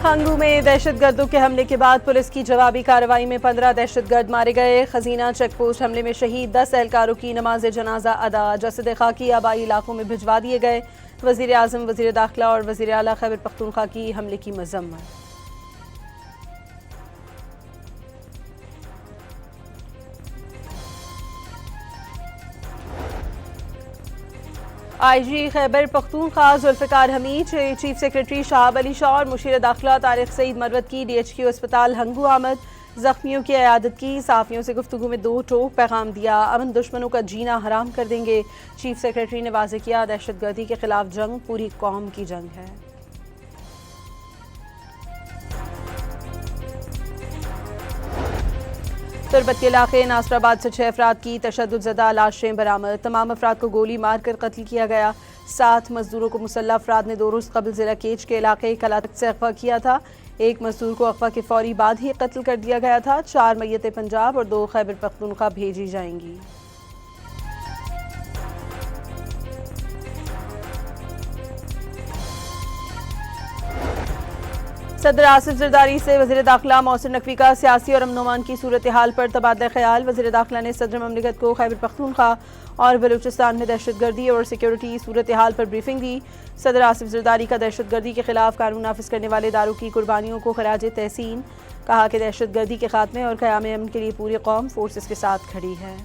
खंगू में दहशतगर्दों के हमले के बाद पुलिस की जवाबी कार्रवाई में 15 दहशतगर्द मारे गए। खजीना चेकपोस्ट हमले में शहीद 10 एहलकारों की नमाज जनाजा अदा, जसद खाकी आबाई इलाकों में भिजवा दिए गए। वजीर आजम, वजीर दाखिला और वजीर आला खैबर पख्तूनख्वा की हमले की मजम्मत। IG Khyber Pakhtunkhwa Zulfiqar Hameed, chief secretary Shahab Ali Shah और मुशीर दाखिला तारिक सईद मरवत की DHQ अस्पताल हंगू आमद। जख्मियों की इयादत की। सहाफ़ियों से गुफ्तगू में 2 टोक पैगाम दिया, अमन दुश्मनों का जीना हराम कर देंगे। चीफ सेक्रेटरी ने वाज़ेह किया, दहशतगर्दी के खिलाफ जंग पूरी कौम की जंग है। तुरबत के इलाके नासराबाद से 6 अफराद की तशद्दुदज़दा लाशें बरामद। तमाम अफराद को गोली मार कर कत्ल किया गया। 7 मजदूरों को मुसल्लह अफराद ने 2 रोज़ कबल ज़िला केच के इलाके कलातक से अगवा किया था। एक मजदूर को अगवा के फौरी बाद ही कत्ल कर दिया गया था। 4 मैयतें पंजाब और 2 खैबर पख्तूनख्वा भेजी जाएंगी। सदर आसिफ जरदारी से वज़ीर दाखिला मोहसिन नकवी का सियासी और अमन की सूरत हाल पर तबादला ख्याल। वज़ीर दाखिला ने सदर ममलिकत को खैबर पख्तूनख्वा और बलूचिस्तान में दहशतगर्दी और सिक्योरिटी सूरत हाल पर ब्रीफिंग दी। सदर आसिफ जरदारी का दहशतगर्दी के खिलाफ कानून नाफिज करने वाले इदारों की कुर्बानियों को खराज तहसीन। कहा कि दहशतगर्दी के खात्मे और क़याम अमन के लिए पूरी कौम फोर्सेस के साथ खड़ी है।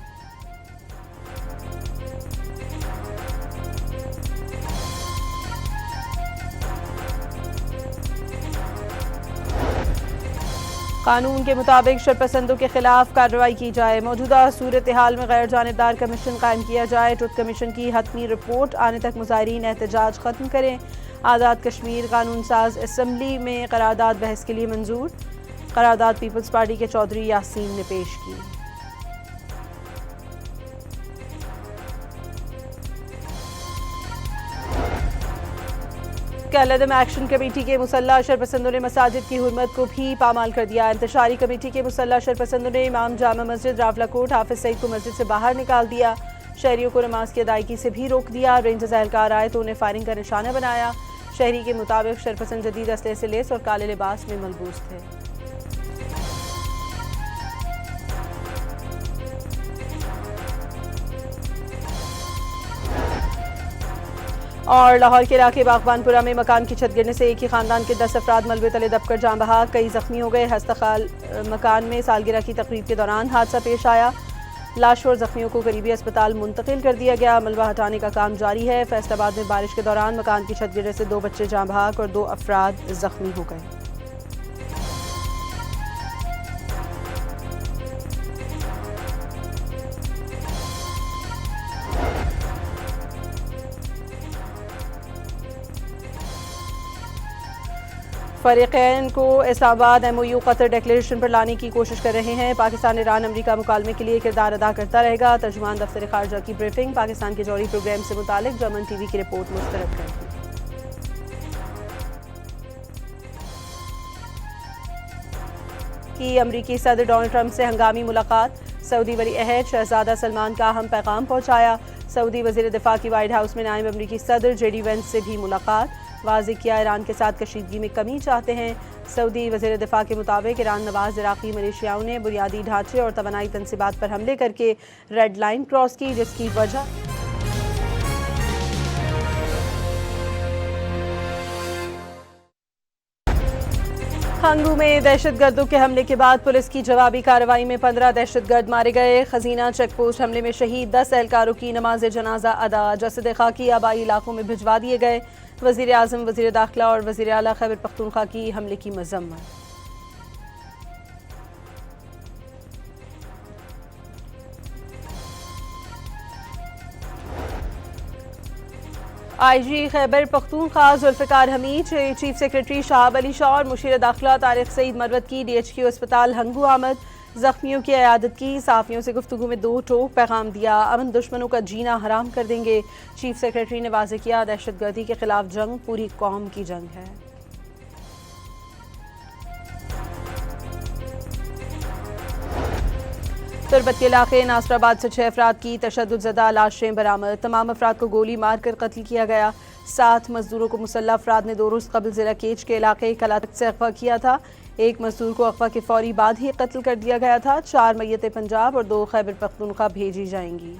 कानून के मुताबिक शरपसंदों के खिलाफ कार्रवाई की जाए। मौजूदा सूरत हाल में गैर जानिबदार कमीशन कायम किया जाए। ट्रुथ कमीशन की हतमी रिपोर्ट आने तक मुजाहिरीन एहतजाज खत्म करें। आज़ाद कश्मीर कानून साज असम्बली में करारदाद बहस के लिए मंजूर। करारदाद पीपल्स पार्टी के चौधरी यासीन ने पेश की। कलदम एक्शन कमेटी के मुसल्लह शरपसंदों ने मसाजिद की हुर्मत को भी पामाल कर दिया। इंतशारी कमेटी के मुसल्लह शरपसंदों ने इमाम जामा मस्जिद रावलाकोट हाफिज सईद को मस्जिद से बाहर निकाल दिया। शहरियों को नमाज की अदायगी से भी रोक दिया। रेंजर्स एहलकार आए तो उन्हें फायरिंग का निशाना बनाया। शहरी के मुताबिक शरपसंद जदीद असले से लेस और काले लिबास में मलबूस थे। और लाहौर के इलाके बागबानपुरा में मकान की छत गिरने से एक ही खानदान के 10 अफराद मलबे तले दबकर जान बहा। कई जख्मी हो गए। हस्तखाल मकान में सालगिरह की तकरीब के दौरान हादसा पेश आया। लाशों और जख्मियों को करीबी अस्पताल मुंतकिल कर दिया गया। मलबा हटाने का काम जारी है। फैसलाबाद में बारिश के दौरान मकान की छत गिरने से 2 बच्चे जान बहाक और 2 अफराद जख्मी हो गए। फरीक़ैन को इस्लामाबाद MOU कतर डिक्लेरेशन पर लाने की कोशिश कर रहे हैं। पाकिस्तान ईरान अमरीका मुकालमे के लिए किरदार अदा करता रहेगा। तर्जुमान दफ्तर खारजा की ब्रीफिंग। पाकिस्तान के जौहरी प्रोग्राम से मुतालिक जर्मन TV की रिपोर्ट मुस्तरद कर दी। की अमरीकी सदर डोनाल्ड ट्रंप से हंगामी मुलाकात। सऊदी वली अहद शहजादा सलमान का अहम पैगाम पहुंचाया। सऊदी वज़ीर दिफा की वाइट हाउस में नायब अमरीकी सदर JD वेंस से भी मुलाकात। वाज़ेह किया, ईरान के साथ कशीदगी में कमी चाहते हैं। सऊदी वज़ीर दिफा के मुताबिक ईरान नवाज इराक़ी मिलिशियाओं ने बुनियादी ढांचे और तवानाई तनसीबात पर हमले करके रेड लाइन क्रॉस की, जिसकी वजह खंगू में दहशतगर्दों के हमले के बाद पुलिस की जवाबी कार्रवाई में 15 दहशतगर्द मारे गए। खजीना चेकपोस्ट हमले में शहीद 10 एहलकारों की नमाज जनाजा अदा, जसद खाकी आबाई इलाकों में भिजवा दिए गए। वजीर आजम, वजीर दाखिला और वजीर आला खैबर पख्तूनख्वा की हमले की मजम्मत। IG Khyber Pakhtunkhwa Zulfiqar Hameed, chief secretary Shahab Ali Shah और मुशीर दाखिला तारिक सईद मरवत की DHQ अस्पताल हंगू आमद। जख्मियों की इयादत की। सहाफ़ियों से गुफ्तगू में 2 टोक पैगाम दिया, अमन दुश्मनों का जीना हराम कर देंगे। चीफ सेक्रेटरी ने वाज़ेह किया, दहशतगर्दी के खिलाफ जंग पूरी कौम की जंग है। तुरबत के इलाके नासराबाद से 6 अफराद की तशद्दुदज़दा लाशें बरामद। तमाम अफराद को गोली मार कर कत्ल किया गया। 7 मजदूरों को मुसल्लह अफराद ने 2 रोज़ कबल ज़िला केच के इलाके कलातक से अगवा किया था। एक मजदूर को अगवा के फौरी बाद ही कत्ल कर दिया गया था। 4 मैयतें पंजाब और 2 खैबर पख्तूनख्वा भेजी जाएंगी।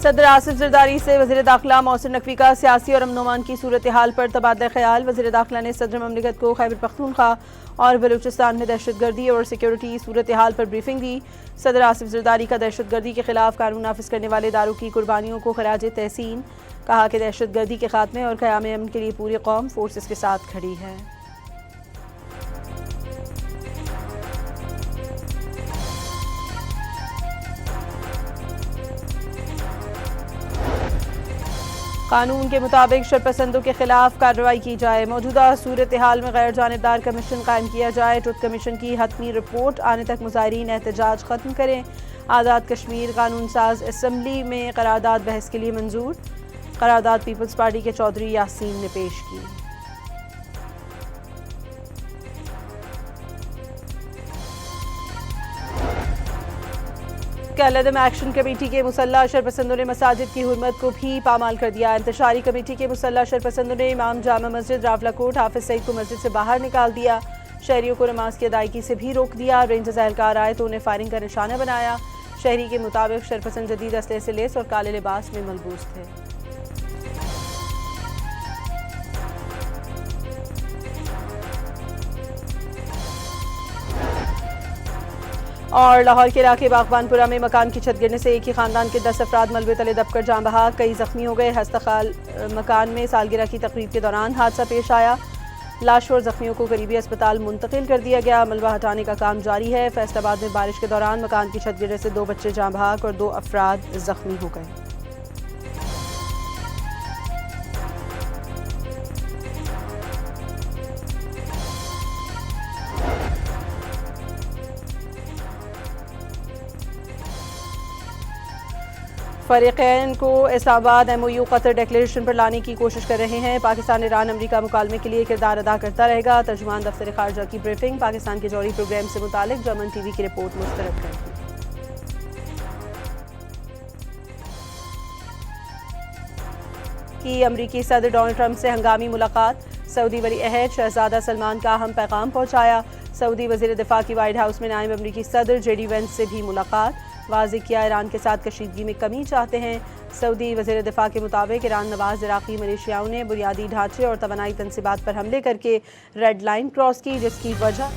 सदर आसिफ जरदारी से वज़ीर दाखिला मोहसिन नकवी का सियासी और अमन-ओ-अमान की सूरत हाल पर तबादला ख्याल। वज़ीर दाखिला ने सदर ममलिकत को खैबर पख्तूनख्वा और बलूचिस्तान में दहशतगर्दी और सिक्योरिटी सूरत हाल पर ब्रीफिंग दी। सदर आसिफ जरदारी का दहशतगर्दी के खिलाफ कानून नाफिज करने वाले इदारों की कुर्बानियों को खराज तहसीन। कहा कि दहशतगर्दी के खात्मे और क़याम अमन के लिए पूरी कौम फोर्सेस के साथ खड़ी है। कानून के मुताबिक शरपसंदों के खिलाफ कार्रवाई की जाए। मौजूदा सूरत हाल में गैर जानिबदार कमीशन कायम किया जाए। ट्रुथ कमीशन की हतमी रिपोर्ट आने तक मुजाहिरीन एहतजाज खत्म करें। आज़ाद कश्मीर कानून साज असम्बली में करारदाद बहस के लिए मंजूर। करारदाद पीपल्स पार्टी के चौधरी यासीन ने पेश की। कलदम एक्शन कमेटी के मुसल्लह शरपसंदों ने मसाजिद की हुर्मत को भी पामाल कर दिया। इंतशारी कमेटी के मुसल्लह शरपसंदों ने इमाम जामा मस्जिद रावलाकोट हाफिज सईद को मस्जिद से बाहर निकाल दिया। शहरियों को नमाज की अदायगी से भी रोक दिया। रेंजर्स एहलकार आए तो उन्हें फायरिंग का निशाना बनाया। शहरी के मुताबिक शरपसंद जदीद असलहे से लेस और काले लिबास में मलबूस थे। और लाहौर के इलाके बागबानपुरा में मकान की छत गिरने से एक ही खानदान के 10 अफराद मलबे तले दबकर जान बहा। कई जख्मी हो गए। हस्तखाल मकान में सालगिरह की तकरीब के दौरान हादसा पेश आया। लाश और जख्मियों को करीबी अस्पताल मुंतकिल कर दिया गया। मलबा हटाने का काम जारी है। फैसलाबाद में बारिश के दौरान मकान की छत गिरने से 2 बच्चे जान बहक और 2 अफराद जख्मी हो गए। फरीकैन को इस्लामाबाद MOU कतर डिक्लेरेशन पर लाने की कोशिश कर रहे हैं। पाकिस्तान ईरान अमरीका मुकालमे के लिए किरदार अदा करता रहेगा। तर्जुमान दफ्तर खारजा की ब्रीफिंग। पाकिस्तान के जौहरी प्रोग्राम से मुतालिक जर्मन TV की रिपोर्ट मुस्तरद कर दी। कि अमरीकी सदर डोनाल्ड ट्रंप से हंगामी मुलाकात। सऊदी वली अहद शहजादा सलमान का अहम पैगाम पहुंचाया। सऊदी वज़ीर दिफा की वाइट हाउस में नायब अमरीकी सदर JD वेंस से भी मुलाकात। वाज़ेह किया ईरान के साथ कशीदगी में कमी चाहते हैं। सऊदी वज़ीर दिफा के मुताबिक ईरान नवाज इराक़ी मलेशियाओं ने बुनियादी ढांचे और तवानाई तनसीबात पर हमले करके रेड लाइन क्रॉस की, जिसकी वजह